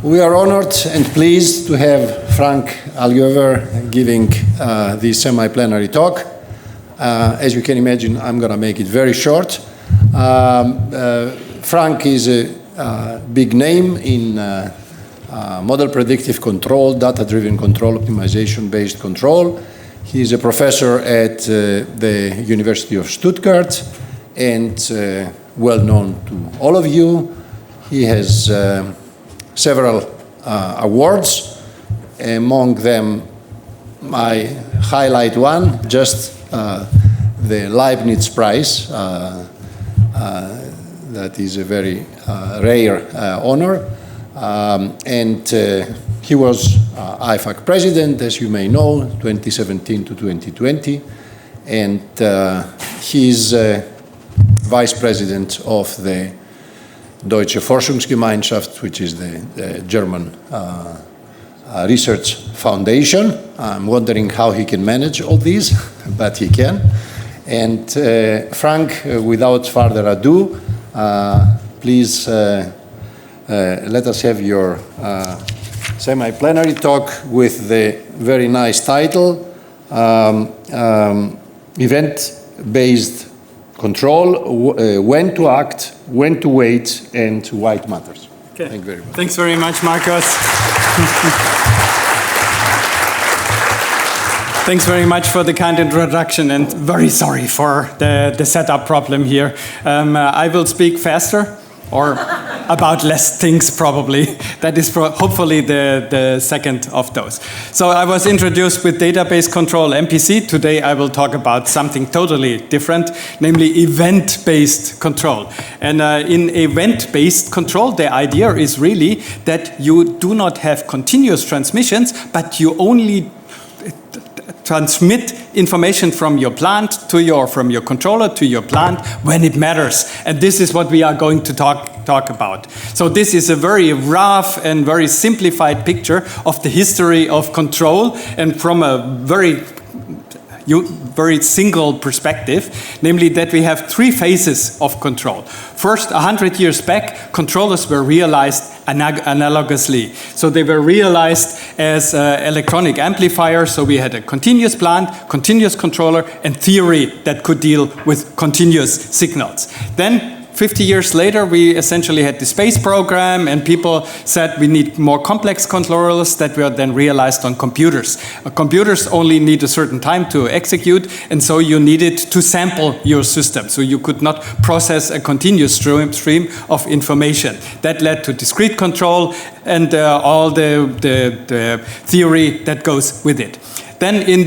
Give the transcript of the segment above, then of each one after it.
We are honored and pleased to have Frank Allgöwer giving this semi-plenary talk. As you can imagine, I'm going to make it very short. Frank is a big name in model predictive control, data-driven control, optimization-based control. He is a professor at the University of Stuttgart and well known to all of you. He has several awards. Among them, I highlight one, just the Leibniz Prize. That is a very rare honor. He was IFAC president, as you may know, 2017 to 2020. And he's vice president of the Deutsche Forschungsgemeinschaft, which is the German research foundation. I'm wondering how he can manage all these, but he can. And Frank, without further ado, please let us have your semi-plenary talk with the very nice title, Event-Based Control, When to Act, When to Wait, and Why It Matters. Okay. Thank you very much. Thanks very much, Marcos. Thanks very much for the kind introduction, and very sorry for the setup problem here. I will speak faster, or about less things probably. That is hopefully the second of those. So I was introduced with database control, MPC. Today I will talk about something totally different, namely event-based control. And in event-based control, the idea is really that you do not have continuous transmissions, but you only transmit information from your plant to from your controller to your plant when it matters. And this is what we are going to talk about. So this is a very rough and very simplified picture of the history of control, and from a very single perspective, namely that we have three phases of control. First, 100 years back, controllers were realized analogously. So they were realized as electronic amplifiers. So we had a continuous plant, continuous controller, and theory that could deal with continuous signals. Then 50 years later, we essentially had the space program, and people said we need more complex controllers that were then realized on computers. Computers only need a certain time to execute, and so you needed to sample your system. So you could not process a continuous stream of information. That led to discrete control and all the theory that goes with it. Then in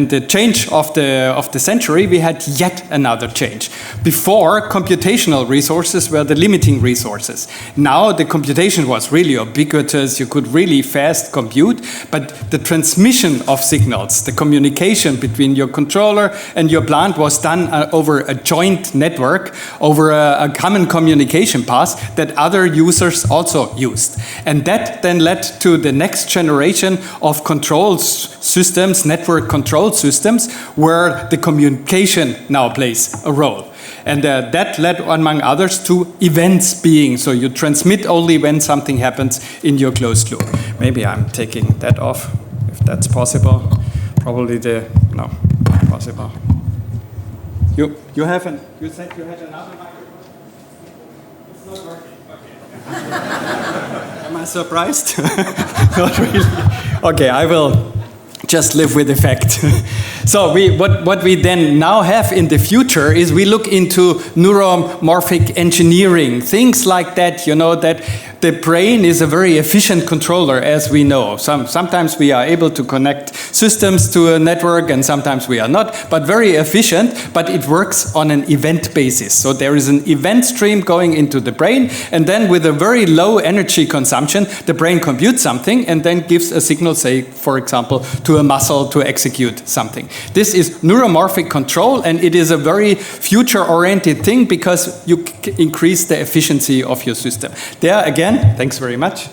the change of the century, we had yet another change. Before, computational resources were the limiting resources. Now the computation was really ubiquitous. You could really fast compute, but the transmission of signals, the communication between your controller and your plant was done over a joint network, over a common communication path that other users also used. And that then led to the next generation of control systems, network control systems, where the communication now plays a role. And that led, among others, to events being. So you transmit only when something happens in your closed loop. Maybe I'm taking that off, if that's possible. Probably no, not possible. You said you had another microphone? It's not working, okay. Am I surprised? Not really. Okay, I will just live with the fact. So what we then now have in the future is we look into neuromorphic engineering, things like that, that the brain is a very efficient controller, as we know. Sometimes we are able to connect systems to a network, and sometimes we are not, but very efficient, but it works on an event basis. So there is an event stream going into the brain, and then with a very low energy consumption, the brain computes something and then gives a signal, say, for example, to a muscle to execute something. This is neuromorphic control, and it is a very future-oriented thing because you increase the efficiency of your system. There again, thanks very much.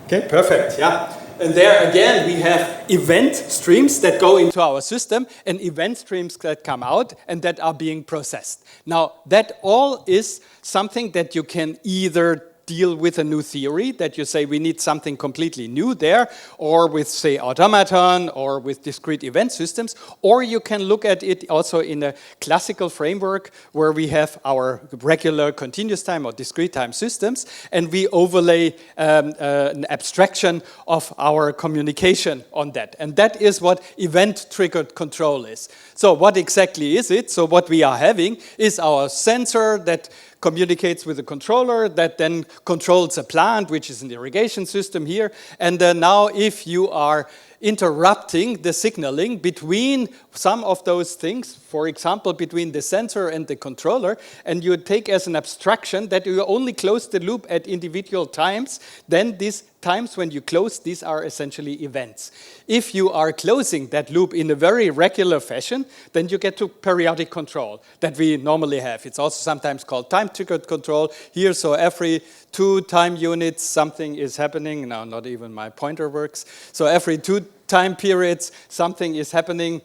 Okay, perfect, yeah. And there again, we have event streams that go into our system and event streams that come out and that are being processed. Now, that all is something that you can either deal with a new theory, that you say we need something completely new there, or with, say, automaton, or with discrete event systems, or you can look at it also in a classical framework where we have our regular continuous time or discrete time systems, and we overlay an abstraction of our communication on that. And that is what event-triggered control is. So what exactly is it? So what we are having is our sensor that communicates with the controller, that then controls a plant, which is an irrigation system here. And now if you are interrupting the signaling between some of those things, for example, between the sensor and the controller, and you take as an abstraction that you only close the loop at individual times, then these times when you close, these are essentially events. If you are closing that loop in a very regular fashion, then you get to periodic control that we normally have. It's also sometimes called time-triggered control here, so every 2 time units something is happening. Now, not even my pointer works. So every 2 time periods something is happening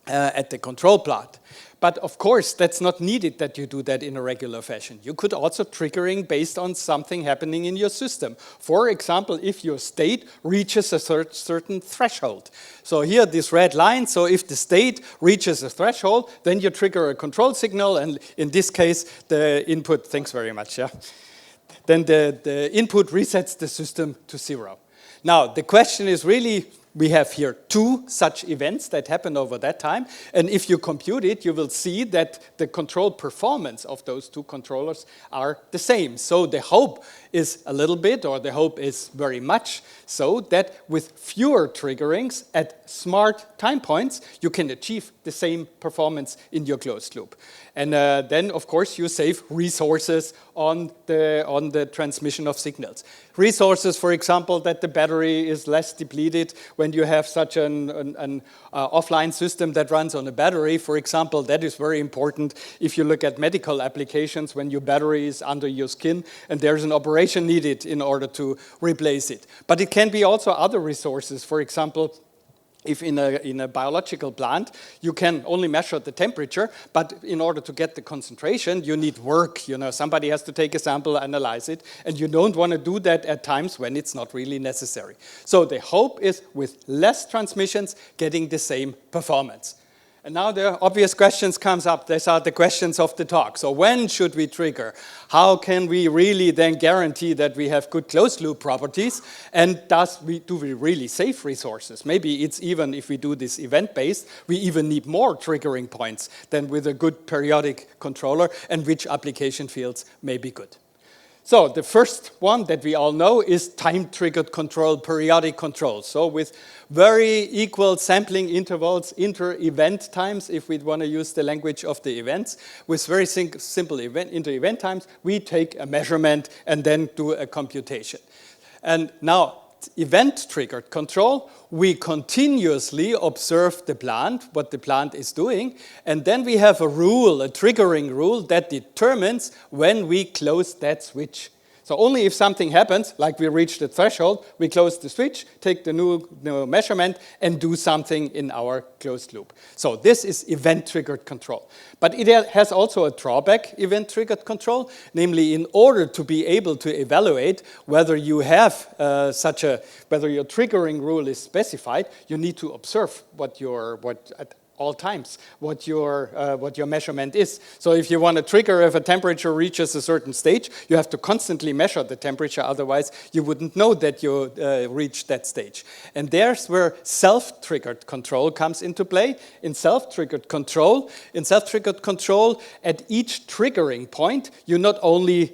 at the control plant. But of course, that's not needed that you do that in a regular fashion. You could also triggering based on something happening in your system. For example, if your state reaches a certain threshold. So here, this red line, so if the state reaches a threshold, then you trigger a control signal, and in this case, the input, thanks very much, yeah. Then the input resets the system to 0. Now, the question is really, we have here 2 such events that happen over that time, and if you compute it, you will see that the control performance of those 2 controllers are the same. So the hope is a little bit, or the hope is very much, so that with fewer triggerings at smart time points, you can achieve the same performance in your closed loop. And then, of course, you save resources on the transmission of signals. Resources, for example, that the battery is less depleted when you have such an offline system that runs on a battery. For example, that is very important if you look at medical applications when your battery is under your skin and there's an operation needed in order to replace it. But it can be also other resources. For example, if in a biological plant, you can only measure the temperature, but in order to get the concentration, you need work. You know, somebody has to take a sample, analyze it, and you don't want to do that at times when it's not really necessary. So the hope is with less transmissions, getting the same performance. And now the obvious questions comes up. These are the questions of the talk. So when should we trigger? How can we really then guarantee that we have good closed loop properties? And do we really save resources? Maybe it's even, if we do this event-based, we even need more triggering points than with a good periodic controller, and which application fields may be good. So the first one that we all know is time-triggered control, periodic control. So with very equal sampling intervals, inter-event times, if we want to use the language of the events, with very simple inter-event times, we take a measurement and then do a computation. And now, event-triggered control, we continuously observe the plant, what the plant is doing, and then we have a rule, a triggering rule, that determines when we close that switch. So only if something happens, like we reach the threshold, we close the switch, take the new measurement, and do something in our closed loop. So this is event-triggered control. But it has also a drawback, event-triggered control, namely in order to be able to evaluate whether you have whether your triggering rule is specified, you need to observe at all times what your measurement is. So if you want to trigger if a temperature reaches a certain stage, you have to constantly measure the temperature, otherwise you wouldn't know that you reached that stage. And there's where self-triggered control comes into play. In self-triggered control, at each triggering point, you not only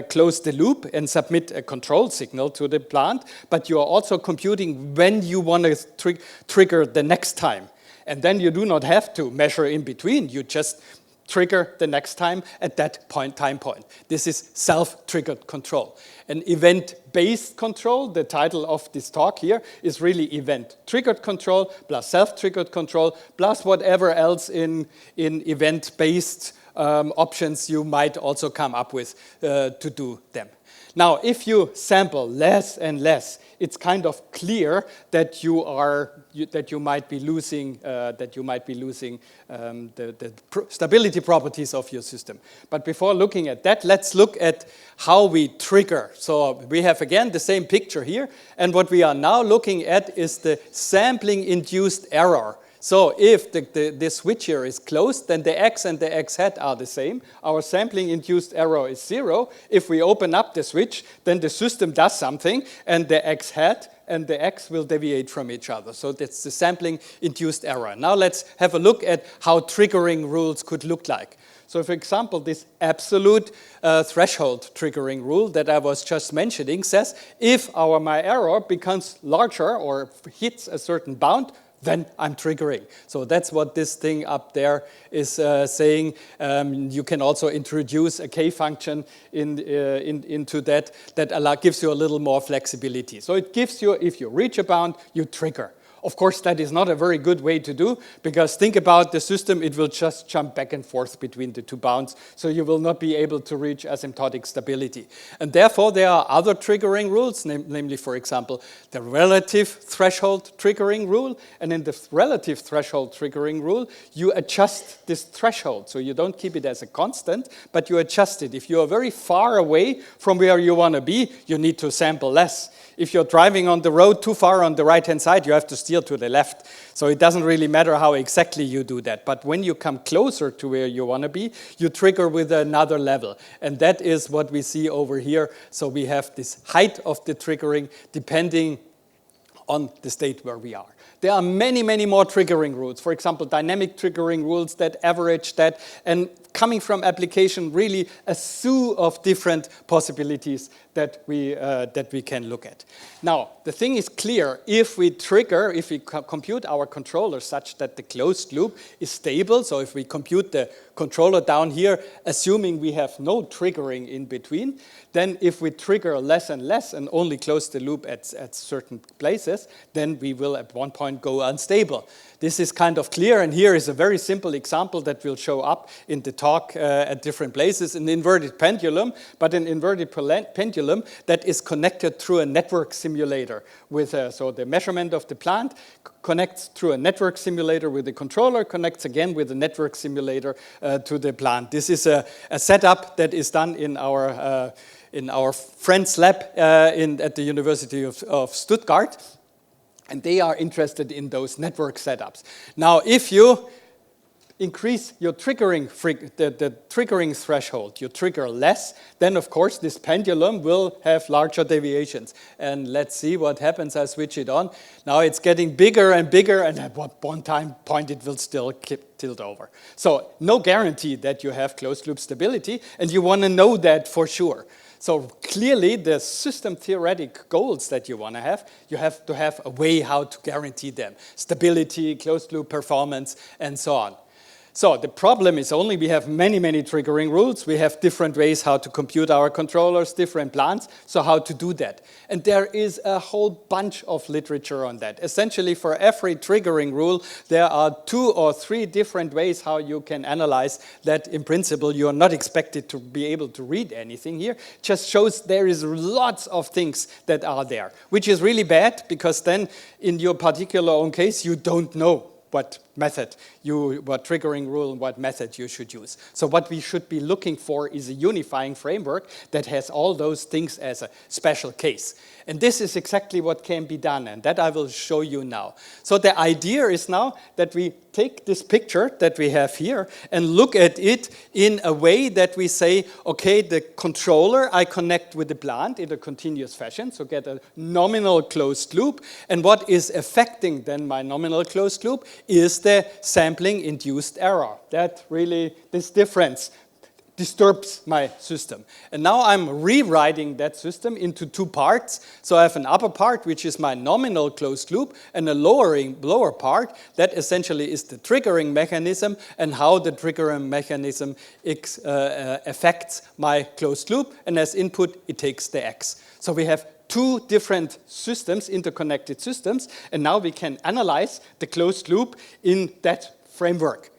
close the loop and submit a control signal to the plant, but you are also computing when you want to trigger the next time. And then you do not have to measure in between. You just trigger the next time at that time point. This is self-triggered control. An event-based control, the title of this talk here, is really event-triggered control plus self-triggered control plus whatever else in event-based options you might also come up with to do them. Now, if you sample less and less, it's kind of clear that you might be losing the stability properties of your system. But before looking at that, let's look at how we trigger. So we have again the same picture here, and what we are now looking at is the sampling-induced error. So if the switch here is closed, then the X and the X hat are the same. Our sampling-induced error is 0. If we open up the switch, then the system does something, and the X hat and the X will deviate from each other. So that's the sampling-induced error. Now let's have a look at how triggering rules could look like. So for example, this absolute threshold triggering rule that I was just mentioning says if my error becomes larger or hits a certain bound, then I'm triggering. So that's what this thing up there is saying. You can also introduce a K function into that gives you a little more flexibility. So it gives you, if you reach a bound, you trigger. Of course, that is not a very good way to do, because think about the system, it will just jump back and forth between the two bounds, so you will not be able to reach asymptotic stability. And therefore, there are other triggering rules, namely, for example, the relative threshold triggering rule. And in the relative threshold triggering rule, you adjust this threshold. So you don't keep it as a constant, but you adjust it. If you are very far away from where you want to be, you need to sample less. If you're driving on the road too far on the right-hand side, you have to steer to the left. So it doesn't really matter how exactly you do that. But when you come closer to where you want to be, you trigger with another level. And that is what we see over here. So we have this height of the triggering depending on the state where we are. There are many, many more triggering rules. For example, dynamic triggering rules that average that, and coming from application, really a slew of different possibilities that we can look at. Now, the thing is clear. If we compute our controller such that the closed loop is stable, so if we compute the controller down here, assuming we have no triggering in between, then if we trigger less and less and only close the loop at certain places, then we will at one point go unstable. This is kind of clear, and here is a very simple example that will show up in the talk at different places. An inverted pendulum, but an inverted pendulum that is connected through a network simulator. So the measurement of the plant connects through a network simulator with the controller, connects again with the network simulator to the plant. This is a setup that is done in our friend's lab at the University of Stuttgart. And they are interested in those network setups. Now, if you increase your triggering the triggering threshold, you trigger less, then of course this pendulum will have larger deviations. And let's see what happens. I switch it on. Now it's getting bigger and bigger, and at one point it will still tilt over. So no guarantee that you have closed loop stability, and you want to know that for sure. So clearly, the system theoretic goals that you have to have a way how to guarantee them. Stability, closed loop performance, and so on. So the problem is only we have many, many triggering rules. We have different ways how to compute our controllers, different plans, so how to do that. And there is a whole bunch of literature on that. Essentially, for every triggering rule, there are 2 or 3 different ways how you can analyze that. In principle, you are not expected to be able to read anything here. Just shows there is lots of things that are there, which is really bad, because then in your particular own case, you don't know what triggering rule and what method you should use. So what we should be looking for is a unifying framework that has all those things as a special case. And this is exactly what can be done, and that I will show you now. So the idea is now that we take this picture that we have here and look at it in a way that we say, okay, the controller I connect with the plant in a continuous fashion, so get a nominal closed loop, and what is affecting then my nominal closed loop is the sampling-induced error. That really, this difference disturbs my system. And now I'm rewriting that system into 2 parts. So I have an upper part, which is my nominal closed loop, and a lower part that essentially is the triggering mechanism and how the triggering mechanism affects my closed loop. And as input, it takes the X. So we have 2 different systems, interconnected systems, and now we can analyze the closed loop in that framework.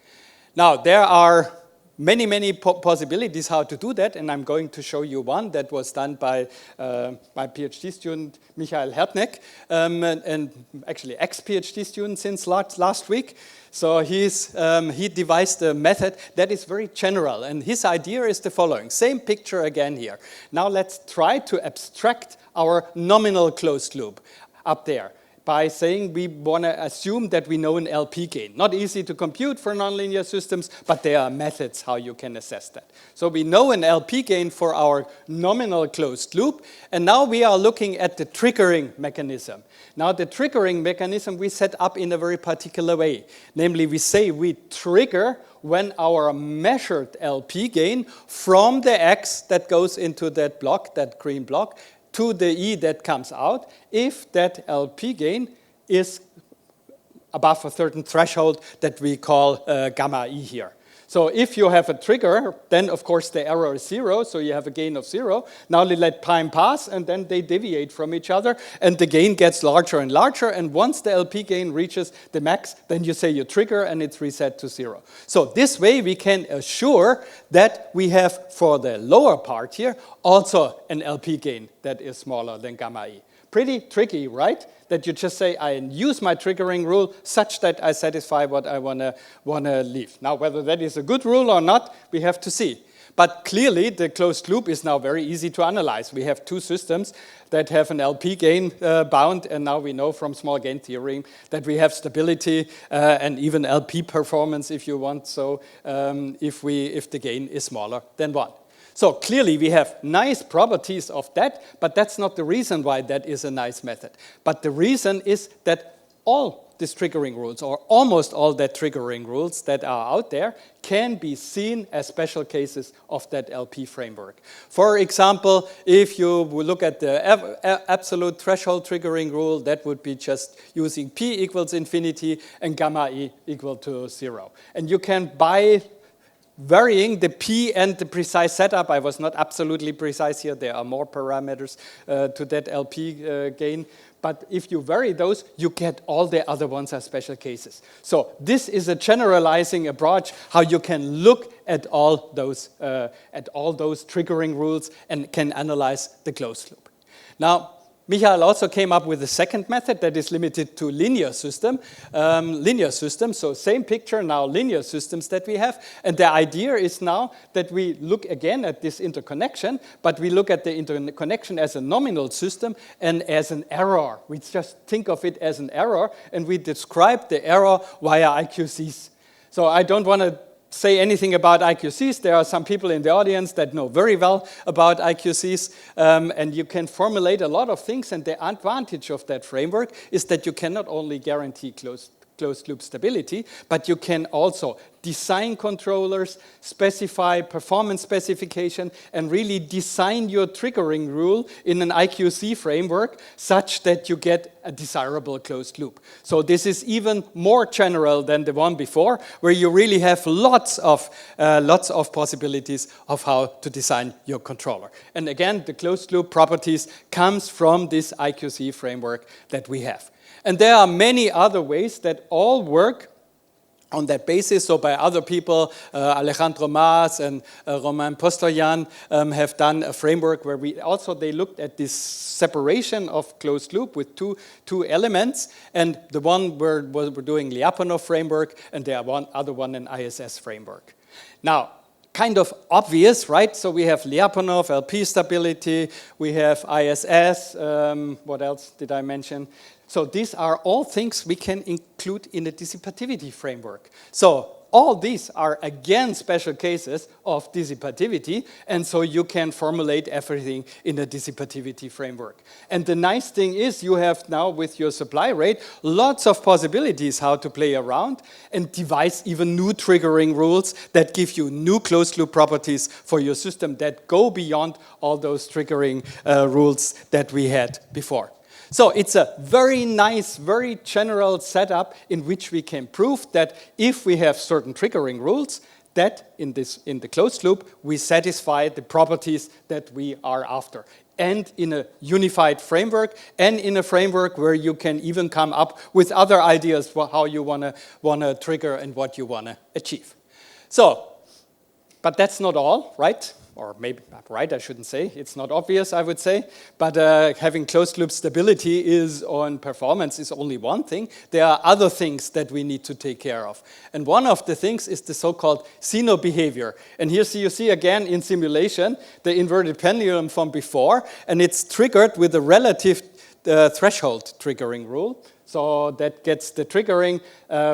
Now, there are many possibilities how to do that, and I'm going to show you one that was done by my PhD student Michael Hertneck, and actually ex-PhD student since last week. So he devised a method that is very general, and his idea is the following. Same picture again here. Now let's try to abstract our nominal closed loop up there by saying we want to assume that we know an LP gain. Not easy to compute for nonlinear systems, but there are methods how you can assess that. So we know an LP gain for our nominal closed loop, and now we are looking at the triggering mechanism. Now the triggering mechanism we set up in a very particular way. Namely, we say we trigger when our measured LP gain from the X that goes into that block, that green block, to the E that comes out, if that LP gain is above a certain threshold that we call gamma E here. So if you have a trigger, then of course the error is 0, so you have a gain of 0. Now we let time pass, and then they deviate from each other, and the gain gets larger and larger, and once the LP gain reaches the max, then you say you trigger, and it's reset to 0. So this way we can assure that we have, for the lower part here, also an LP gain that is smaller than gamma E. Pretty tricky, right? That you just say, I use my triggering rule such that I satisfy what I want to leave. Now, whether that is a good rule or not, we have to see. But clearly, the closed loop is now very easy to analyze. We have two systems that have an LP gain bound, and now we know from small gain theorem that we have stability and even LP performance, if you want, so if the gain is smaller than 1. So clearly we have nice properties of that, but that's not the reason why that is a nice method. But the reason is that all these triggering rules, or almost all the triggering rules that are out there, can be seen as special cases of that LP framework. For example, if you look at the absolute threshold triggering rule, that would be just using P equals infinity and gamma E equal to 0. And you can buy varying the P and the precise setup. I was not absolutely precise here. There are more parameters to that LP gain. But if you vary those, you get all the other ones as special cases. So this is a generalizing approach how you can look at all those triggering rules and can analyze the closed loop. Now, Michael also came up with a second method that is limited to linear systems. So same picture, now linear systems that we have. And the idea is now that we look again at this interconnection, but we look at the interconnection as a nominal system and as an error. We just think of it as an error, and we describe the error via IQCs. So I don't want to say anything about IQCs. There are some people in the audience that know very well about IQCs, and you can formulate a lot of things, and the advantage of that framework is that you can not only guarantee closed loop stability, but you can also design controllers, specify performance specification, and really design your triggering rule in an IQC framework such that you get a desirable closed loop. So this is even more general than the one before, where you really have lots of possibilities of how to design your controller. And again, the closed loop properties comes from this IQC framework that we have. And there are many other ways that all work on that basis. So by other people, Alejandro Mas and Romain Postoyan have done a framework where they looked at this separation of closed loop with two elements. And the one we're doing Lyapunov framework, and the other one an ISS framework. Now, kind of obvious, right? So we have Lyapunov, LP stability, we have ISS, what else did I mention? So these are all things we can include in the dissipativity framework. So all these are, again, special cases of dissipativity, and so you can formulate everything in the dissipativity framework. And the nice thing is you have now, with your supply rate, lots of possibilities how to play around and devise even new triggering rules that give you new closed-loop properties for your system that go beyond all those triggering rules that we had before. So it's a very nice, very general setup in which we can prove that if we have certain triggering rules, that in the closed loop, we satisfy the properties that we are after. And in a unified framework, and in a framework where you can even come up with other ideas for how you want to trigger and what you want to achieve. So But that's not all, right? Or maybe not right, I shouldn't say. It's not obvious, I would say. But having closed loop stability is on performance is only one thing. There are other things that we need to take care of. And one of the things is the so-called Zeno behavior. And here you see again in simulation the inverted pendulum from before. And it's triggered with a relative threshold triggering rule. So that gets the triggering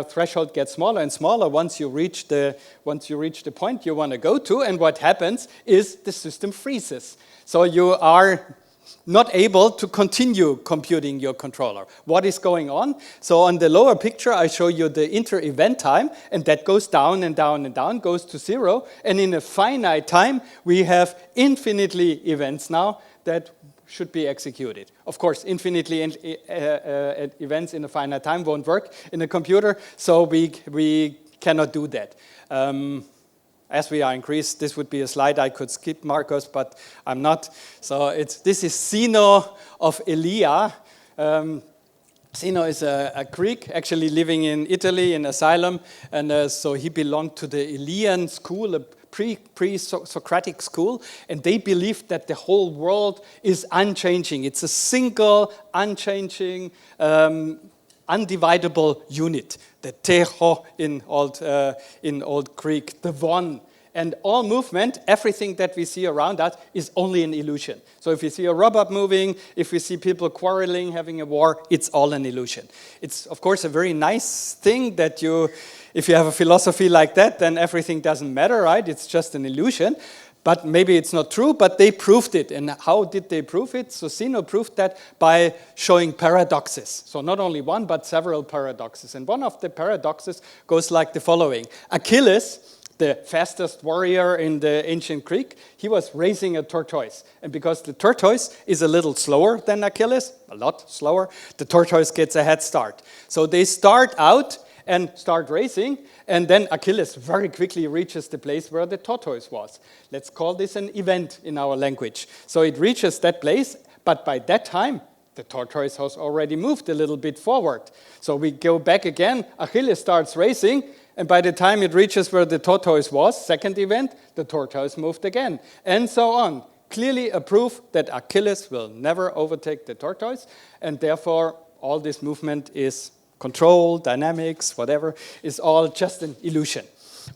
threshold gets smaller and smaller once you reach the point you want to go to. And what happens is the system freezes. So you are not able to continue computing your controller. What is going on? So on the lower picture, I show you the inter-event time, and that goes down and down and down, goes to 0. And in a finite time, we have infinitely events now that should be executed. Of course, infinitely events in a finite time won't work in a computer, so we cannot do that. As we are increased, this would be a slide I could skip, Marcos, but I'm not. So this is Zeno of Elea. Zeno is a Greek, actually living in Italy in asylum, and so he belonged to the Elean school, a pre-Socratic school, and they believed that the whole world is unchanging. It's a single, unchanging, undividable unit. The techo in old Greek, the one. And all movement, everything that we see around us, is only an illusion. So if you see a robot moving, if we see people quarreling, having a war, it's all an illusion. It's, of course, a very nice thing that if you have a philosophy like that, then everything doesn't matter, right? It's just an illusion. But maybe it's not true, but they proved it. And how did they prove it? So Zeno proved that by showing paradoxes. So not only one, but several paradoxes. And one of the paradoxes goes like the following. Achilles, the fastest warrior in the ancient Greek, he was racing a tortoise. And because the tortoise is a little slower than Achilles, a lot slower, the tortoise gets a head start. So they start out and start racing, and then Achilles very quickly reaches the place where the tortoise was. Let's call this an event in our language. So it reaches that place, but by that time, the tortoise has already moved a little bit forward. So we go back again, Achilles starts racing, and by the time it reaches where the tortoise was, second event, the tortoise moved again, and so on. Clearly a proof that Achilles will never overtake the tortoise, and therefore all this movement is control, dynamics, whatever, is all just an illusion.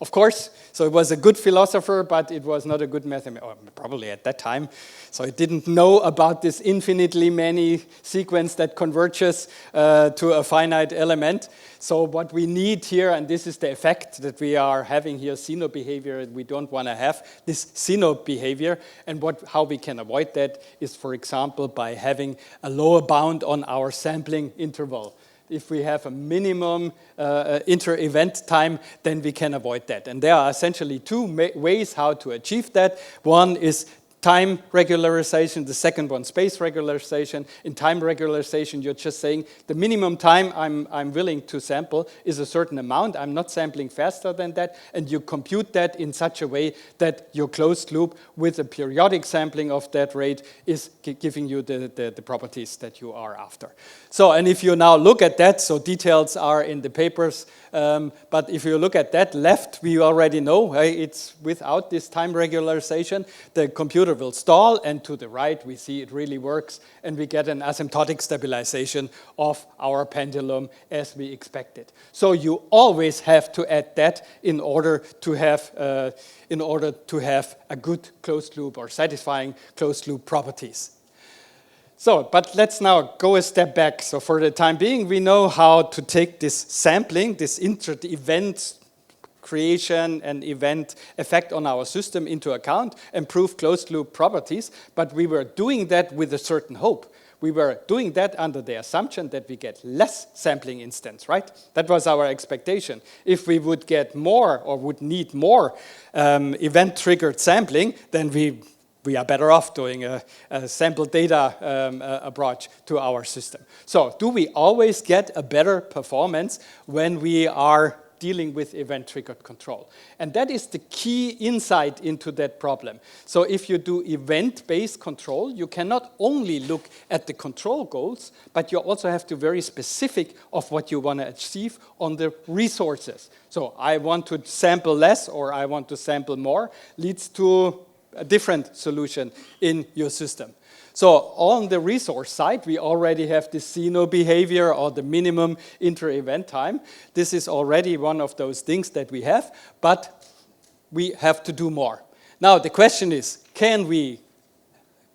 Of course, so it was a good philosopher, but it was not a good mathematician, probably at that time. So it didn't know about this infinitely many sequence that converges to a finite element. So what we need here, and this is the effect that we are having here, Zeno behavior, we don't want to have this Zeno behavior. And how we can avoid that is, for example, by having a lower bound on our sampling interval. If we have a minimum inter-event time, then we can avoid that. And there are essentially two ways how to achieve that. One is time regularization, the second one space regularization. In time regularization, you're just saying the minimum time I'm willing to sample is a certain amount. I'm not sampling faster than that, and you compute that in such a way that your closed loop with a periodic sampling of that rate is giving you the properties that you are after. So, and if you now look at that, so details are in the papers, but if you look at that left, we already know, it's without this time regularization, the computer will stall, and to the right, we see it really works, and we get an asymptotic stabilization of our pendulum as we expected. So you always have to add that in order to have a good closed loop or satisfying closed loop properties. So, but let's now go a step back. So for the time being, we know how to take this sampling, this inter-event creation and event effect on our system into account and prove closed loop properties, but we were doing that with a certain hope. We were doing that under the assumption that we get less sampling instance, right? That was our expectation. If we would get more or would need more event-triggered sampling, then we are better off doing a sample data approach to our system. So do we always get a better performance when we are dealing with event-triggered control. And that is the key insight into that problem. So if you do event-based control, you cannot only look at the control goals, but you also have to be very specific of what you want to achieve on the resources. So I want to sample less or I want to sample more leads to a different solution in your system. So on the resource side, we already have the Zeno behavior or the minimum inter-event time. This is already one of those things that we have, but we have to do more. Now the question is, can we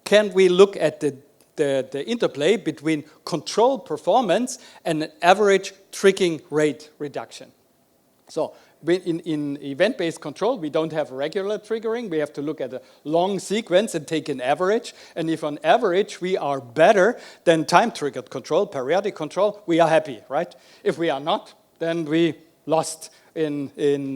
look at the interplay between control performance and an average triggering rate reduction? So in event-based control, we don't have regular triggering. We have to look at a long sequence and take an average. And if on average we are better than time-triggered control, periodic control, we are happy, right? If we are not, then we lost then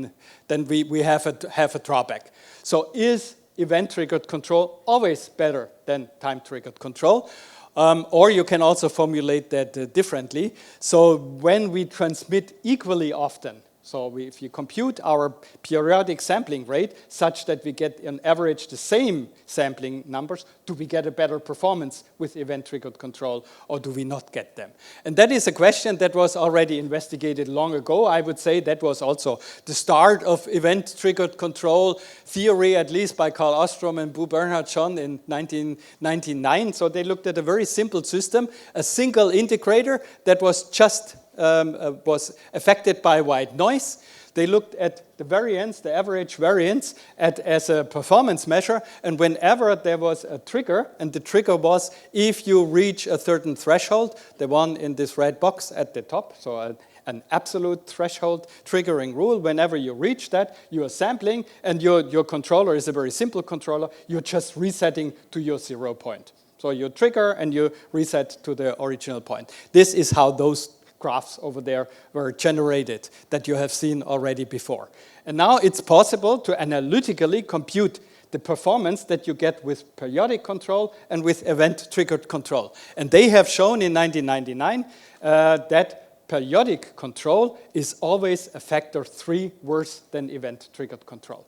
we have a drawback. So is event-triggered control always better than time-triggered control? Or you can also formulate that differently. So when we transmit equally often, so if you compute our periodic sampling rate such that we get on average the same sampling numbers, do we get a better performance with event-triggered control or do we not get them? And that is a question that was already investigated long ago. I would say that was also the start of event-triggered control theory, at least by Carl Ostrom and Bo Bernhard-John in 1999. So they looked at a very simple system, a single integrator that was just was affected by white noise. They looked at the variance, the average variance, as a performance measure, and whenever there was a trigger, and the trigger was if you reach a certain threshold, the one in this red box at the top, so an absolute threshold triggering rule, whenever you reach that, you are sampling, and your controller is a very simple controller, you're just resetting to your 0 point. So you trigger and you reset to the original point. This is how those graphs over there were generated that you have seen already before. And now it's possible to analytically compute the performance that you get with periodic control and with event-triggered control. And they have shown in 1999 that periodic control is always a factor 3 worse than event-triggered control.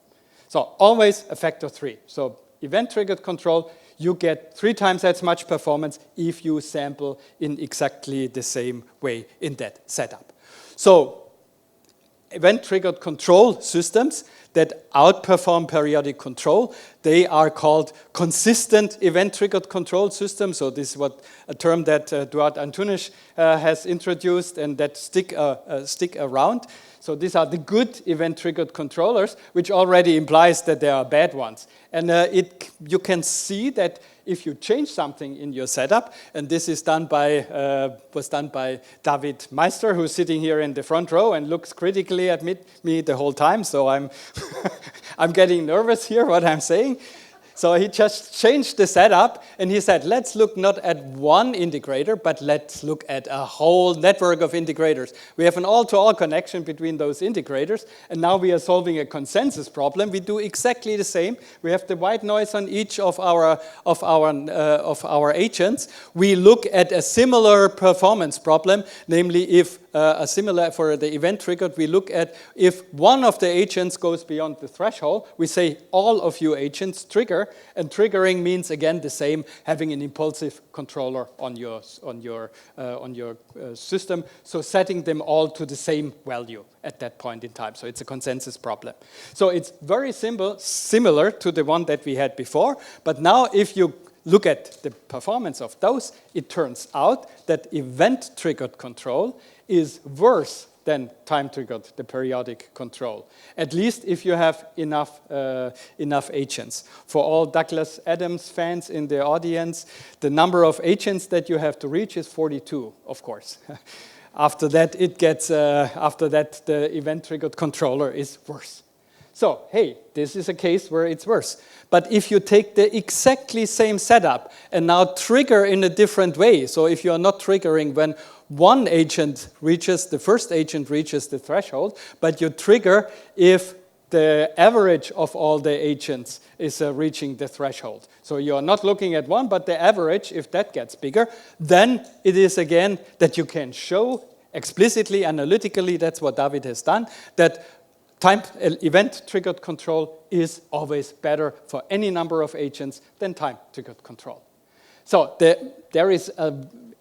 So always a factor 3. So event-triggered control, you get 3 times as much performance if you sample in exactly the same way in that setup. So event-triggered control systems that outperform periodic control, they are called consistent event-triggered control systems. So this is a term that Duarte Antunes has introduced and that stick around. So these are the good event-triggered controllers, which already implies that there are bad ones. And you can see that if you change something in your setup, and this is was done by David Meister, who's sitting here in the front row and looks critically at me the whole time. So I'm getting nervous here what I'm saying. So he just changed the setup and he said, let's look not at one integrator, but let's look at a whole network of integrators. We have an all-to-all connection between those integrators, and now we are solving a consensus problem. We do exactly the same. We have the white noise on each of our our agents. We look at a similar performance problem, namely if for the event triggered, we look at if one of the agents goes beyond the threshold, we say all of you agents trigger, and triggering means again the same, having an impulsive controller on your system, so setting them all to the same value at that point in time. So it's a consensus problem. So it's very similar to the one that we had before, but now if you look at the performance of those, it turns out that event-triggered control is worse than time-triggered, the periodic control. At least if you have enough agents. For all Douglas Adams fans in the audience, the number of agents that you have to reach is 42, of course. After that, the event-triggered controller is worse. So, hey, this is a case where it's worse. But if you take the exactly same setup and now trigger in a different way, so if you are not triggering when the first agent reaches the threshold, but you trigger if the average of all the agents is reaching the threshold. So you're not looking at one, but the average, if that gets bigger, then it is again that you can show explicitly, analytically, that's what David has done, that event-triggered control is always better for any number of agents than time-triggered control. So there is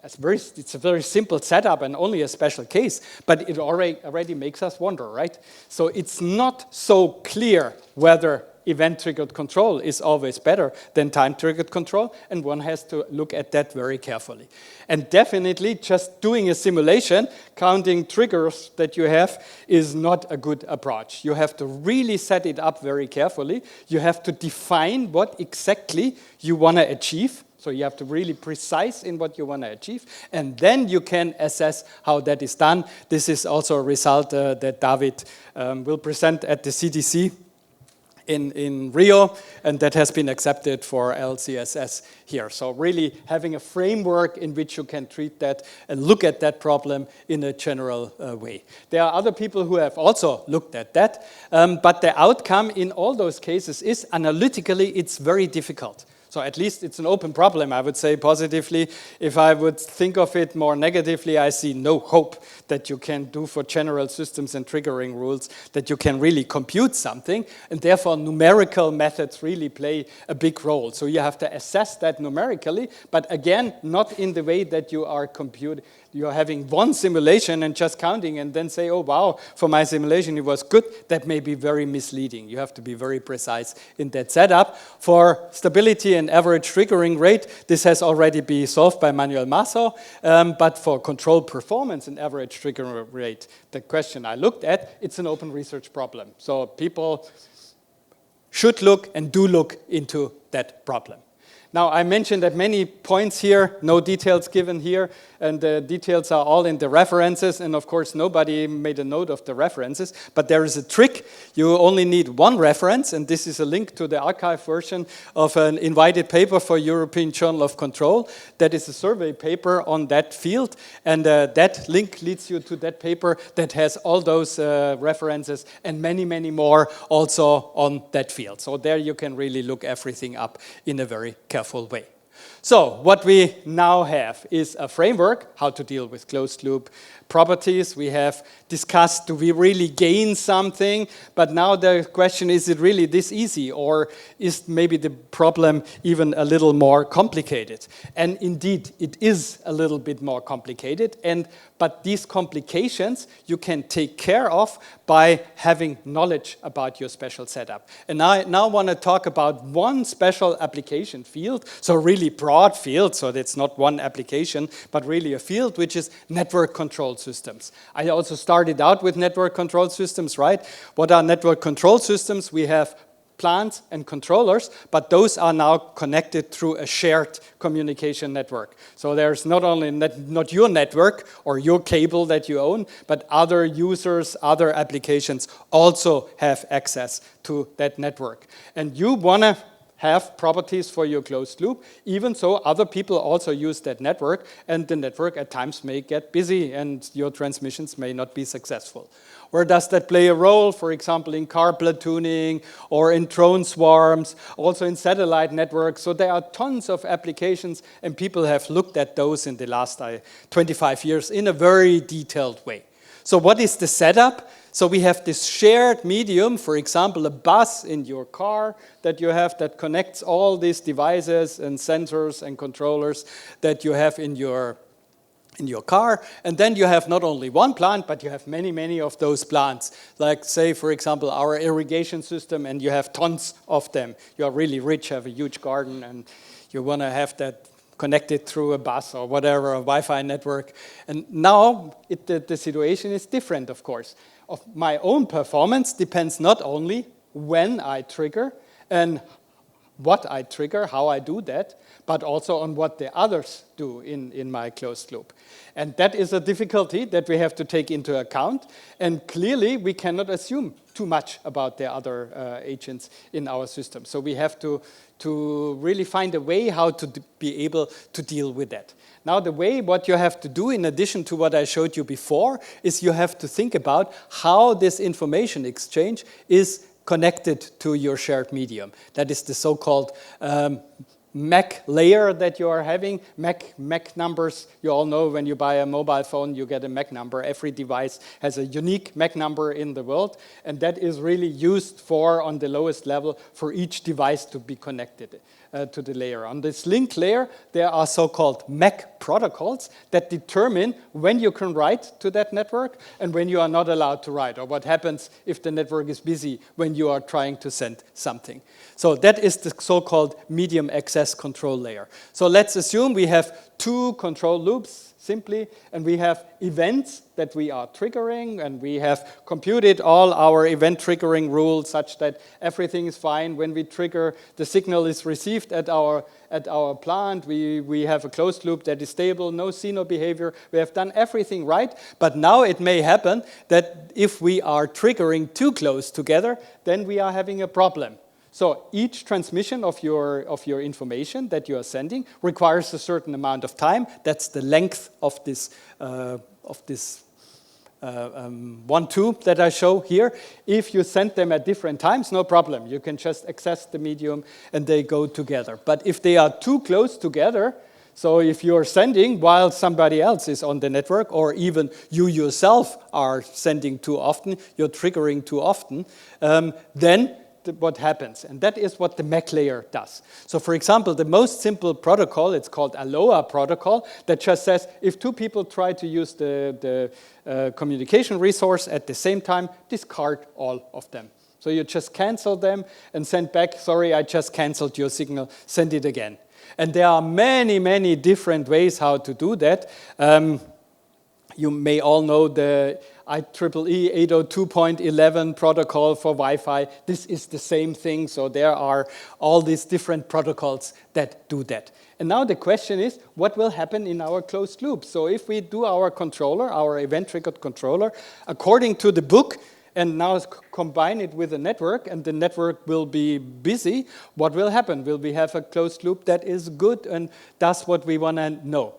it's a very simple setup and only a special case, but it already makes us wonder, right? So it's not so clear whether event-triggered control is always better than time-triggered control, and one has to look at that very carefully. And definitely just doing a simulation, counting triggers that you have, is not a good approach. You have to really set it up very carefully. You have to define what exactly you want to achieve. So you have to really precise in what you want to achieve, and then you can assess how that is done. This is also a result that David will present at the CDC in Rio, and that has been accepted for LCSS here. So really having a framework in which you can treat that and look at that problem in a general way. There are other people who have also looked at that, but the outcome in all those cases is analytically it's very difficult. So at least it's an open problem, I would say positively. If I would think of it more negatively, I see no hope that you can do for general systems and triggering rules, that you can really compute something, and therefore numerical methods really play a big role. So you have to assess that numerically, but again, not in the way that you are you're having one simulation and just counting and then say, oh wow, for my simulation it was good. That may be very misleading. You have to be very precise in that setup. For stability and average triggering rate, this has already been solved by Manuel Masso, but for control performance and average triggering rate, the question I looked at, it's an open research problem. So people should look and do look into that problem. Now, I mentioned at many points here, no details given here, and the details are all in the references, and of course nobody made a note of the references, but there is a trick. You only need one reference, and this is a link to the archive version of an invited paper for European Journal of Control. That is a survey paper on that field, and that link leads you to that paper that has all those references and many, many more also on that field. So there you can really look everything up in a very careful way. So what we now have is a framework, how to deal with closed loop properties. We have discussed, do we really gain something? But now the question, is it really this easy? Or is maybe the problem even a little more complicated? And indeed, it is a little bit more complicated. But these complications you can take care of by having knowledge about your special setup. And I now want to talk about one special application field, so really broad field, so that's not one application, but really a field, which is network control systems. I also started out with network control systems, right? What are network control systems? We have plants and controllers, but those are now connected through a shared communication network. So there's not only not your network or your cable that you own, but other users, other applications also have access to that network. And you want to have properties for your closed loop. Even so, other people also use that network, and the network at times may get busy and your transmissions may not be successful. Where does that play a role? For example, in car platooning or in drone swarms, also in satellite networks. So there are tons of applications, and people have looked at those in the last 25 years in a very detailed way. So what is the setup? So we have this shared medium, for example, a bus in your car that you have that connects all these devices and sensors and controllers that you have in your car. And then you have not only one plant, but you have many, many of those plants. Like, say, for example, our irrigation system, and you have tons of them. You are really rich, have a huge garden, and you want to have that connected through a bus or whatever, a Wi-Fi network. And now the situation is different, of course. Of my own performance depends not only when I trigger and what I trigger, how I do that, but also on what the others do in my closed loop. And that is a difficulty that we have to take into account. And clearly, we cannot assume too much about the other agents in our system. So we have to really find a way how to be able to deal with that. Now, the way what you have to do, in addition to what I showed you before, is you have to think about how this information exchange is connected to your shared medium. That is the so-called MAC layer that you are having. MAC numbers, you all know when you buy a mobile phone, you get a MAC number. Every device has a unique MAC number in the world, and that is really used for, on the lowest level, for each device to be connected to the layer. On this link layer, there are so-called MAC protocols that determine when you can write to that network and when you are not allowed to write, or what happens if the network is busy when you are trying to send something. So that is the so-called medium access control layer. So let's assume we have two control loops, simply, and we have events that we are triggering, and we have computed all our event triggering rules such that everything is fine. When we trigger, the signal is received at our plant. We have a closed loop that is stable, no CNO behavior. We have done everything right, but now it may happen that if we are triggering too close together, then we are having a problem. So each transmission of your information that you are sending requires a certain amount of time. That's the length of this 1 tube that I show here. If you send them at different times, no problem. You can just access the medium and they go together. But if they are too close together, so if you're sending while somebody else is on the network, or even you yourself are sending too often, you're triggering too often, then what happens, and that is what the MAC layer does. So for example, the most simple protocol, it's called Allgöwer protocol, that just says if two people try to use the communication resource at the same time, discard all of them. So you just cancel them and send back, sorry, I just canceled your signal, send it again. And there are many, many different ways how to do that. You may all know the IEEE 802.11 protocol for Wi-Fi. This is the same thing, so there are all these different protocols that do that. And now the question is, what will happen in our closed loop? So if we do our controller, our event-triggered controller, according to the book, and now combine it with a network, and the network will be busy, what will happen? Will we have a closed loop that is good and does what we want to know?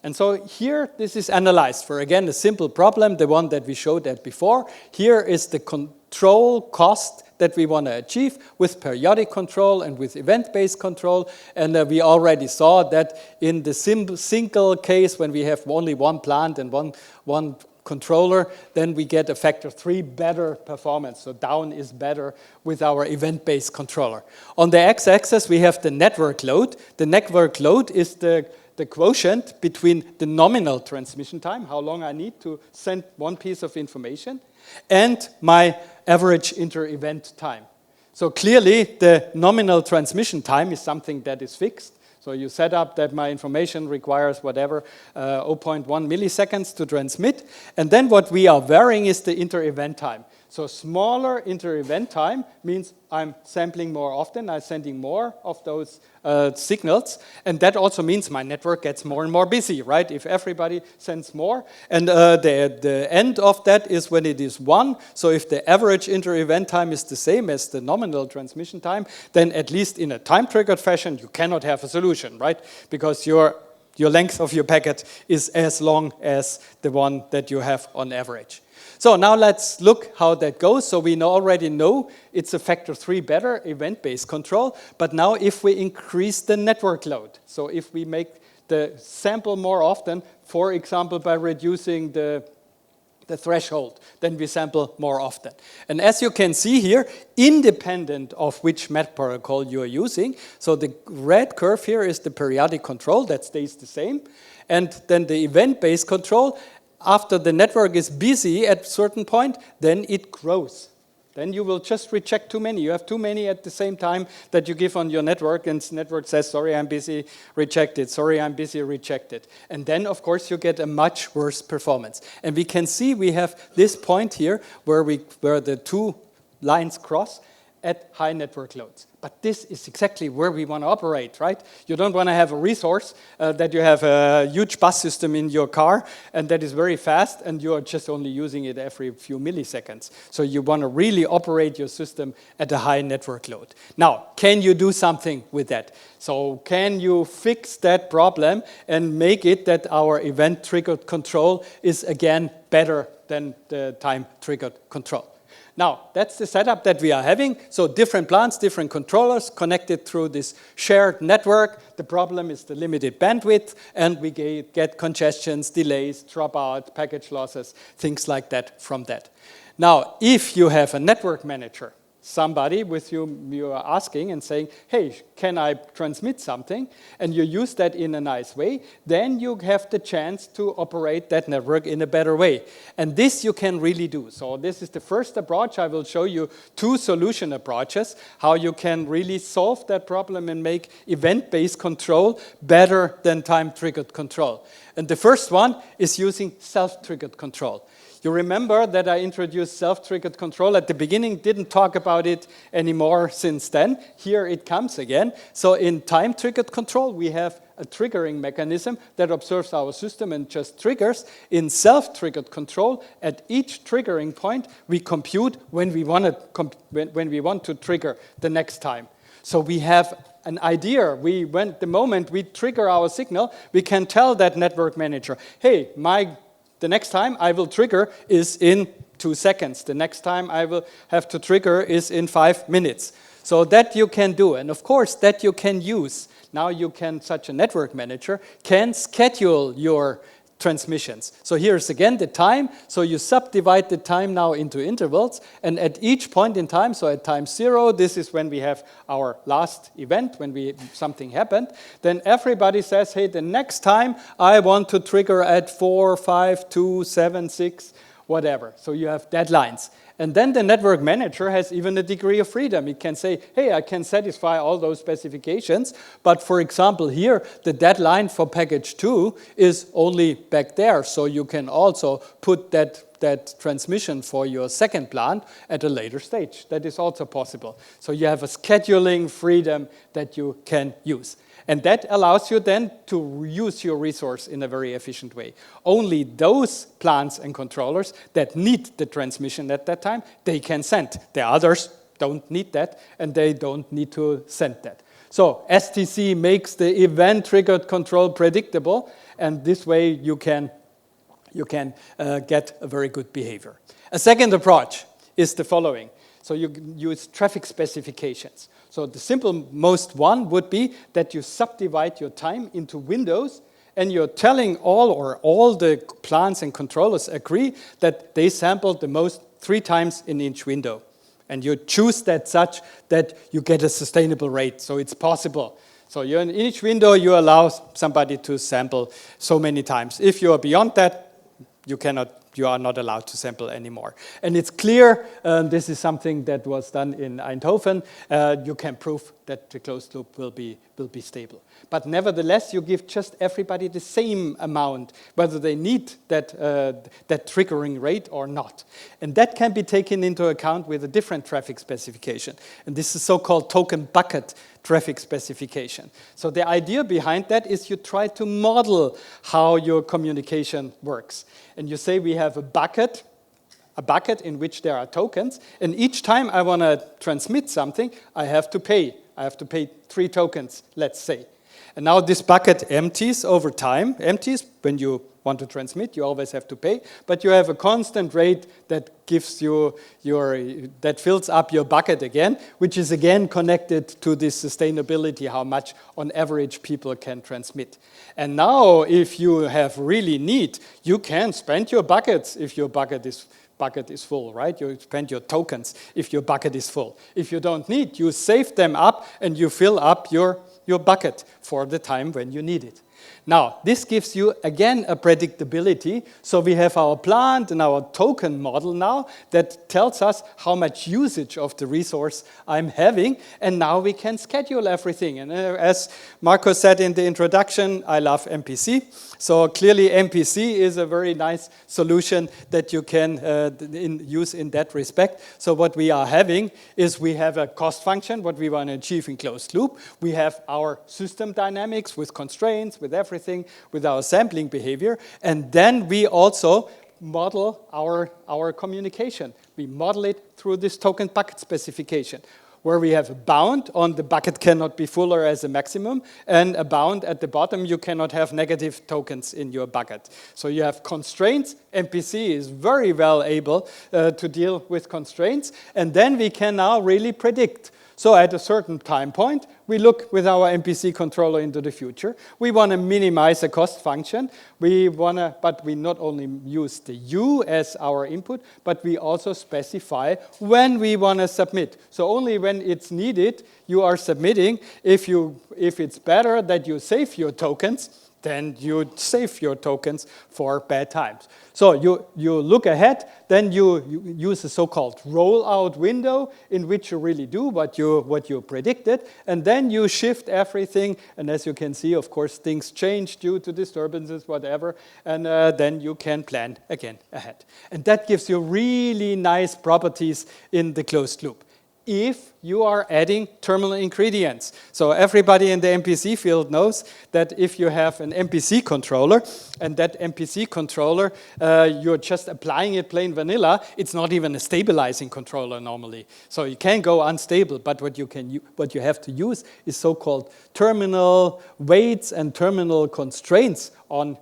And so here, this is analyzed for, again, a simple problem, the one that we showed that before. Here is the control cost that we want to achieve with periodic control and with event-based control. And we already saw that in the single case, when we have only one plant and one controller, then we get a factor 3 better performance. So down is better with our event-based controller. On the x-axis, we have the network load. The network load is the quotient between the nominal transmission time, how long I need to send one piece of information, and my average inter-event time. So clearly, the nominal transmission time is something that is fixed. So you set up that my information requires whatever, 0.1 milliseconds to transmit. And then what we are varying is the inter-event time. So smaller inter-event time means I'm sampling more often, I'm sending more of those signals, and that also means my network gets more and more busy, right? If everybody sends more, and the end of that is when it is 1, so if the average inter-event time is the same as the nominal transmission time, then at least in a time-triggered fashion, you cannot have a solution, right? Because your length of your packet is as long as the one that you have on average. So now let's look how that goes. So we already know it's a factor 3 better event-based control, but now if we increase the network load, so if we make the sample more often, for example, by reducing the threshold, then we sample more often. And as you can see here, independent of which MAC protocol you are using, so the red curve here is the periodic control, that stays the same, and then the event-based control, after the network is busy at a certain point, then it grows. Then you will just reject too many. You have too many at the same time that you give on your network, and the network says, sorry, I'm busy, rejected. Sorry, I'm busy, rejected. And then, of course, you get a much worse performance. And we can see we have this point here where the two lines cross at high network loads. But this is exactly where we want to operate, right? You don't want to have a resource that you have a huge bus system in your car and that is very fast and you are just only using it every few milliseconds. So you want to really operate your system at a high network load. Now, can you do something with that? So can you fix that problem and make it that our event-triggered control is again better than the time-triggered control? Now, that's the setup that we are having. So different plants, different controllers connected through this shared network. The problem is the limited bandwidth, and we get congestions, delays, dropout, package losses, things like that from that. Now, if you have a network manager, somebody with whom you are asking and saying, hey, can I transmit something? And you use that in a nice way, then you have the chance to operate that network in a better way. And this you can really do. So this is the first approach. I will show you 2 solution approaches, how you can really solve that problem and make event-based control better than time-triggered control. And the first one is using self-triggered control. You remember that I introduced self-triggered control at the beginning, didn't talk about it anymore since then. Here it comes again. So in time-triggered control, we have a triggering mechanism that observes our system and just triggers. In self-triggered control, at each triggering point, we compute when we want to trigger the next time. So we have an idea. The moment we trigger our signal, we can tell that network manager, hey, the next time I will trigger is in 2 seconds. The next time I will have to trigger is in 5 minutes. So that you can do. And of course, that you can use. Now such a network manager can schedule your transmissions. So here's again the time. So you subdivide the time now into intervals. And at each point in time, so at time 0, this is when we have our last event, when something happened. Then everybody says, hey, the next time I want to trigger at 4, 5, 2, 7, 6, whatever. So you have deadlines. And then the network manager has even a degree of freedom. It can say, hey, I can satisfy all those specifications. But for example, here, the deadline for package 2 is only back there. So you can also put that transmission for your second plant at a later stage. That is also possible. So you have a scheduling freedom that you can use. And that allows you then to use your resource in a very efficient way. Only those plants and controllers that need the transmission at that time, they can send. The others don't need that, and they don't need to send that. So STC makes the event-triggered control predictable, and this way you can get a very good behavior. A second approach is the following. So you use traffic specifications. So the most one would be that you subdivide your time into windows, and you're telling all the plants and controllers agree that they sample the most 3 times in each window. And you choose that such that you get a sustainable rate, so it's possible. So in each window, you allow somebody to sample so many times. If you are beyond that, you are not allowed to sample anymore. And it's clear, this is something that was done in Eindhoven, you can prove that the closed loop will be stable. But nevertheless, you give just everybody the same amount, whether they need that triggering rate or not. And that can be taken into account with a different traffic specification. And this is so-called token bucket traffic specification. So the idea behind that is you try to model how your communication works. And you say we have a bucket in which there are tokens, and each time I want to transmit something, I have to pay. I have to pay 3 tokens, let's say. And now this bucket empties over time. Empties when you want to transmit, you always have to pay, but you have a constant rate that gives you that fills up your bucket again, which is again connected to this sustainability, how much on average people can transmit. And now if you have really need, you can spend your buckets if your bucket is full, right? You spend your tokens if your bucket is full. If you don't need, you save them up and you fill up your bucket for the time when you need it. Now, this gives you, again, a predictability. So we have our plant and our token model now that tells us how much usage of the resource I'm having, and now we can schedule everything. And as Marco said in the introduction, I love MPC. So clearly MPC is a very nice solution that you can use in that respect. So what we are having is we have a cost function, what we want to achieve in closed loop. We have our system dynamics with constraints, with everything, with our sampling behavior. And then we also model our communication. We model it through this token bucket specification. where we have a bound on the bucket cannot be fuller as a maximum, and a bound at the bottom, you cannot have negative tokens in your bucket. So you have constraints. MPC is very well able to deal with constraints, and then we can now really predict. So at a certain time point, we look with our MPC controller into the future. We want to minimize a cost function. But we not only use the U as our input, but we also specify when we want to submit. So only when it's needed, you are submitting. If it's better that you save your tokens, then you save your tokens for bad times. So you look ahead, then you use a so-called rollout window in which you really do what you predicted, and then you shift everything, and as you can see, of course, things change due to disturbances, whatever, and then you can plan again ahead. And that gives you really nice properties in the closed loop if you are adding terminal ingredients. So everybody in the MPC field knows that if you have an MPC controller, and that MPC controller, you're just applying it plain vanilla, it's not even a stabilizing controller normally. So you can go unstable, but what you have to use is so-called terminal weights and terminal constraints on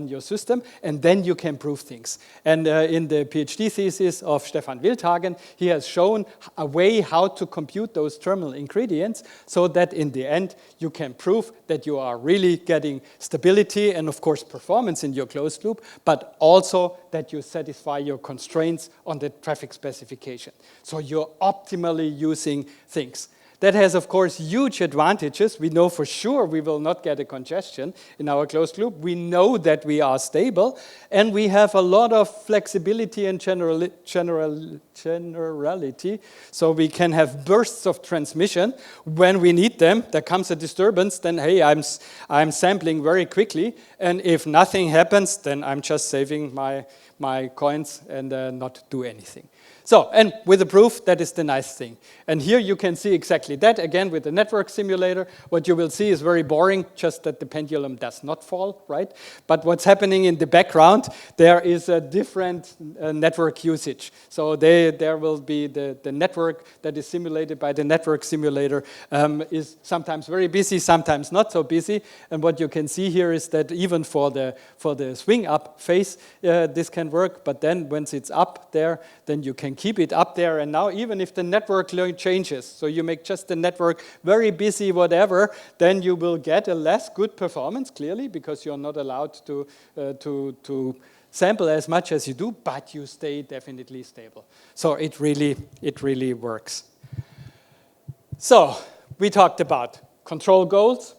your system, and then you can prove things. And in the PhD thesis of Stefan Wildhagen, he has shown a way how to compute those terminal ingredients so that in the end you can prove that you are really getting stability and of course performance in your closed loop, but also that you satisfy your constraints on the traffic specification. So you're optimally using things. That has, of course, huge advantages. We know for sure we will not get a congestion in our closed loop. We know that we are stable, and we have a lot of flexibility and generality. So we can have bursts of transmission when we need them. There comes a disturbance, then, hey, I'm sampling very quickly. And if nothing happens, then I'm just saving my coins and not do anything. So, and with the proof, that is the nice thing. And here you can see exactly that, again, with the network simulator. What you will see is very boring, just that the pendulum does not fall, right? But what's happening in the background, there is a different network usage. So there will be the network that is simulated by the network simulator is sometimes very busy, sometimes not so busy. And what you can see here is that even for the swing up phase, this can work. But then once it's up there, then you can keep it up there, and now even if the network changes, so you make just the network very busy, whatever, then you will get a less good performance, clearly, because you're not allowed to sample as much as you do, but you stay definitely stable. So it really works. So we talked about control goals,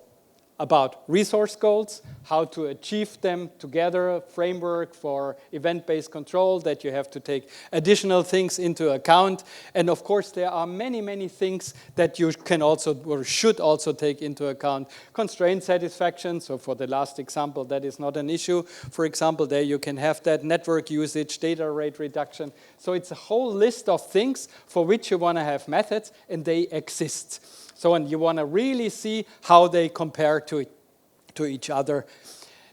about resource goals, how to achieve them together, a framework for event-based control, that you have to take additional things into account. And of course, there are many, many things that you can also or should also take into account. Constraint satisfaction, so for the last example, that is not an issue. For example, there you can have that network usage, data rate reduction. So it's a whole list of things for which you want to have methods, and they exist. So, and you want to really see how they compare to each other.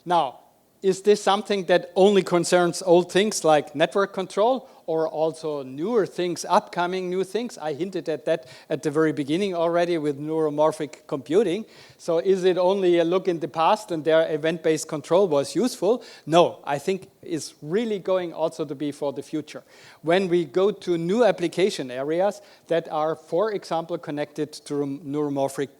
Now, is this something that only concerns old things like network control, or also newer things, upcoming new things? I hinted at that at the very beginning already with neuromorphic computing. So is it only a look in the past and their event-based control was useful? No, I think it's really going also to be for the future. When we go to new application areas that are, for example, connected to neuromorphic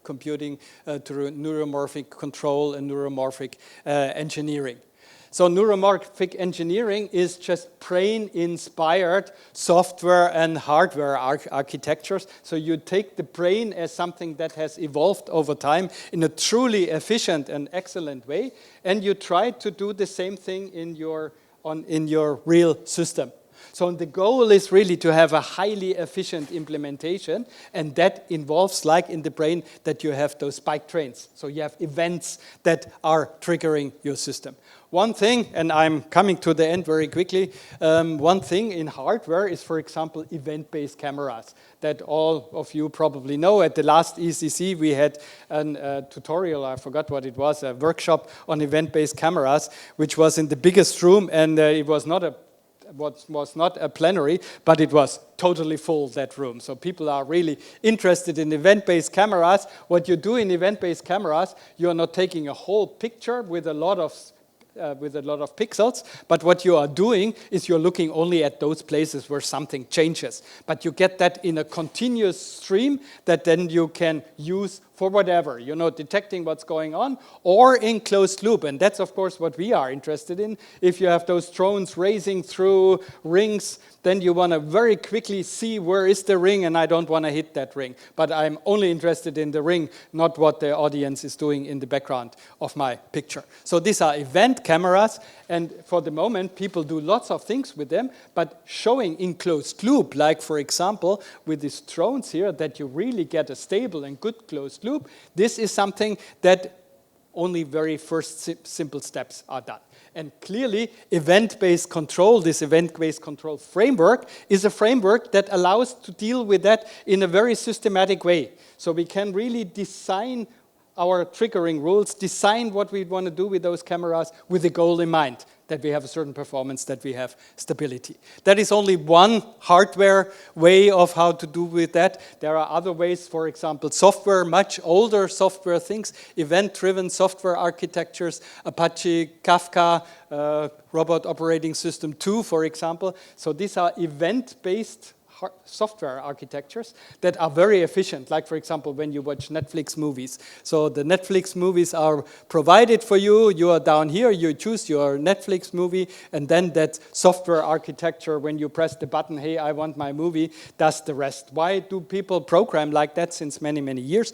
computing, to neuromorphic control and neuromorphic engineering. So neuromorphic engineering is just brain-inspired software and hardware architectures. So you take the brain as something that has evolved over time in a truly efficient and excellent way, and you try to do the same thing in your real system. So the goal is really to have a highly efficient implementation, and that involves, like in the brain, that you have those spike trains. So you have events that are triggering your system. One thing, and I'm coming to the end very quickly, one thing in hardware is, for example, event-based cameras that all of you probably know. At the last ECC, we had a tutorial, I forgot what it was, a workshop on event-based cameras, which was in the biggest room, and it was not a was not a plenary, but it was totally full, that room. So people are really interested in event-based cameras. What you do in event-based cameras, you are not taking a whole picture with a lot of pixels, but what you are doing is you're looking only at those places where something changes. But you get that in a continuous stream that then you can use for whatever, detecting what's going on, or in closed loop. And that's, of course, what we are interested in. If you have those drones racing through rings, then you want to very quickly see where is the ring, and I don't want to hit that ring. But I'm only interested in the ring, not what the audience is doing in the background of my picture. So these are event cameras, and for the moment, people do lots of things with them, but showing in closed loop, like, for example, with these drones here, that you really get a stable and good closed loop, this is something that only very first simple steps are done. And clearly, event-based control, this event-based control framework, is a framework that allows to deal with that in a very systematic way. So we can really design our triggering rules, design what we want to do with those cameras with the goal in mind, that we have a certain performance, that we have stability. That is only one hardware way of how to do with that. There are other ways, for example, software, much older software things, event-driven software architectures, Apache, Kafka, Robot Operating System 2, for example. So these are event-based software architectures that are very efficient, like, for example, when you watch Netflix movies. So the Netflix movies are provided for you. You are down here, you choose your Netflix movie, and then that software architecture, when you press the button, hey, I want my movie, does the rest. Why do people program like that since many, many years?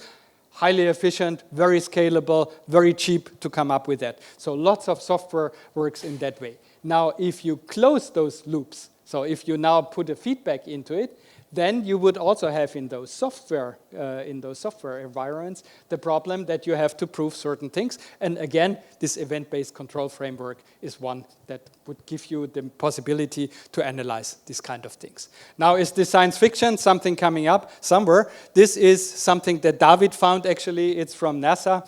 Highly efficient, very scalable, very cheap to come up with that. So lots of software works in that way. Now, if you close those loops, so if you now put a feedback into it, then you would also have in those software environments the problem that you have to prove certain things. And again, this event-based control framework is one that would give you the possibility to analyze these kind of things. Now, is this science fiction, something coming up somewhere? This is something that David found, actually. It's from NASA.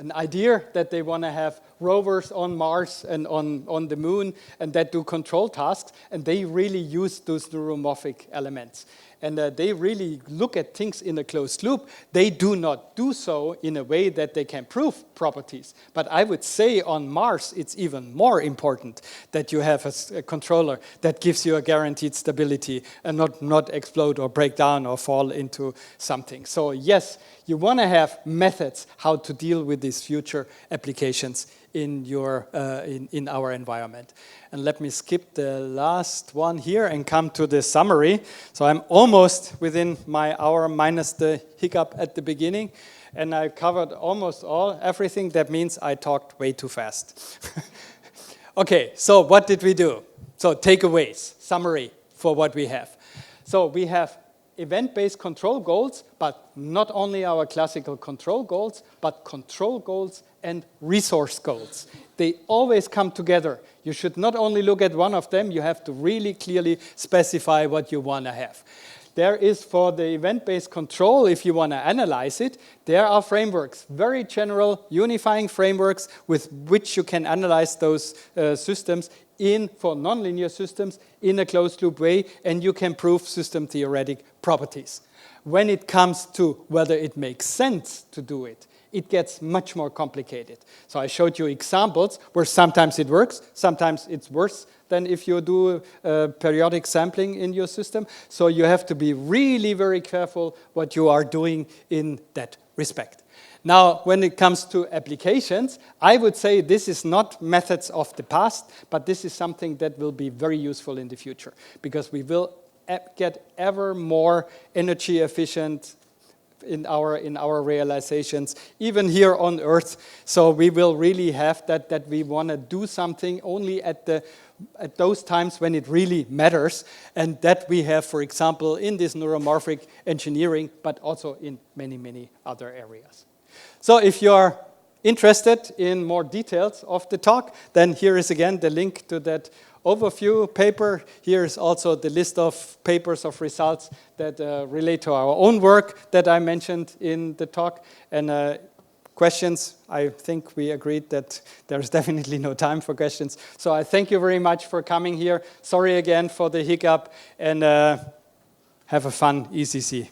An idea that they want to have rovers on Mars and on the moon, and that do control tasks, and they really use those neuromorphic elements. And they really look at things in a closed loop. They do not do so in a way that they can prove properties. But I would say on Mars, it's even more important that you have a controller that gives you a guaranteed stability and not explode or break down or fall into something. So yes, you want to have methods how to deal with these future applications in our environment. And let me skip the last one here and come to the summary. So I'm almost within my hour minus the hiccup at the beginning, and I covered almost everything. That means I talked way too fast. Okay, so what did we do? So takeaways, summary for what we have. So we have event-based control goals, but not only our classical control goals, but control goals and resource goals. They always come together. You should not only look at one of them, you have to really clearly specify what you want to have. There is, for the event-based control, if you want to analyze it, there are frameworks, very general unifying frameworks with which you can analyze those systems for nonlinear systems in a closed loop way, and you can prove system theoretic properties. When it comes to whether it makes sense to do it, it gets much more complicated. So I showed you examples where sometimes it works, sometimes it's worse than if you do periodic sampling in your system. So you have to be really very careful what you are doing in that respect. Now, when it comes to applications, I would say this is not methods of the past, but this is something that will be very useful in the future, because we will get ever more energy efficient in our realizations, even here on Earth. So we will really have that we want to do something only at those times when it really matters, and that we have, for example, in this neuromorphic engineering, but also in many, many other areas. So if you're interested in more details of the talk, then here is again the link to that overview paper. Here is also the list of papers of results that relate to our own work that I mentioned in the talk. And questions. I think we agreed that there is definitely no time for questions. So I thank you very much for coming here. Sorry again for the hiccup, and have a fun ECC.